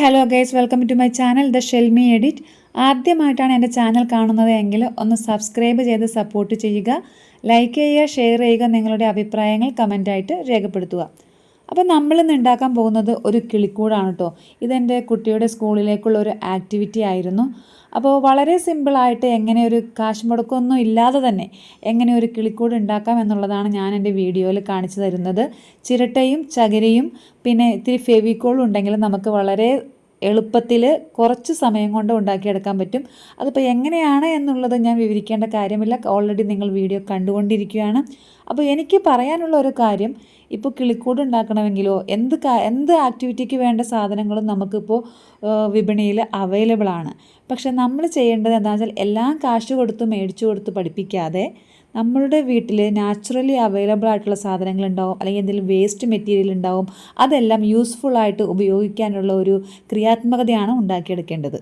Hello guys, welcome to my channel the Shelmi edit. ആദ്യമായിട്ടാണ് എൻ്റെ channel കാണുന്നത് എങ്കിൽ ഒന്ന് സബ്സ്ക്രൈബ് ചെയ്ത് സപ്പോർട്ട് ചെയ്യുക, ലൈക്ക് ചെയ്യുക, ഷെയർ ചെയ്യുക, നിങ്ങളുടെ അഭിപ്രായങ്ങൾ കമൻറ്റായിട്ട് രേഖപ്പെടുത്തുക. അപ്പോൾ നമ്മളിന്ന് ഉണ്ടാക്കാൻ പോകുന്നത് ഒരു കിളിക്കൂടാണ് കേട്ടോ. ഇതെൻ്റെ കുട്ടിയുടെ സ്കൂളിലേക്കുള്ള ഒരു ആക്ടിവിറ്റി ആയിരുന്നു. അപ്പോൾ വളരെ സിമ്പിളായിട്ട് എങ്ങനെ ഒരു കാശ് മുടക്കമൊന്നും ഇല്ലാതെ തന്നെ എങ്ങനെ ഒരു കിളിക്കൂട് ഉണ്ടാക്കാം എന്നുള്ളതാണ് ഞാൻ എൻ്റെ വീഡിയോയിൽ കാണിച്ചു തരുന്നത്. ചിരട്ടയും ചകിരിയും പിന്നെ ഇത്തിരി ഫെവിക്കോളും ഉണ്ടെങ്കിൽ നമുക്ക് വളരെ എളുപ്പത്തിൽ കുറച്ച് സമയം കൊണ്ട് ഉണ്ടാക്കിയെടുക്കാൻ പറ്റും. അതിപ്പോൾ എങ്ങനെയാണ് എന്നുള്ളത് ഞാൻ വിവരിക്കേണ്ട കാര്യമില്ല, ഓൾറെഡി നിങ്ങൾ വീഡിയോ കണ്ടുകൊണ്ടിരിക്കുകയാണ്. അപ്പോൾ എനിക്ക് പറയാനുള്ള ഒരു കാര്യം, ഇപ്പോൾ കിളിക്കൂട് ഉണ്ടാക്കണമെങ്കിലോ എന്ത് ആക്ടിവിറ്റിക്ക് വേണ്ട സാധനങ്ങളും നമുക്കിപ്പോൾ വിപണിയിൽ അവൈലബിൾ ആണ്. പക്ഷെ നമ്മൾ ചെയ്യേണ്ടത് എന്താണെന്ന് വെച്ചാൽ എല്ലാം കാശ് കൊടുത്ത് മേടിച്ചു കൊടുത്ത് പഠിപ്പിക്കാതെ നമ്മളുടെ വീട്ടിൽ നാച്ചുറലി അവൈലബിൾ ആയിട്ടുള്ള സാധനങ്ങളുണ്ടാവും, അല്ലെങ്കിൽ എന്തെങ്കിലും വേസ്റ്റ് മെറ്റീരിയൽ ഉണ്ടാവും, അതെല്ലാം യൂസ്ഫുള്ളായിട്ട് ഉപയോഗിക്കാനുള്ള ഒരു ക്രിയാത്മകതയാണ് ഉണ്ടാക്കിയെടുക്കേണ്ടത്.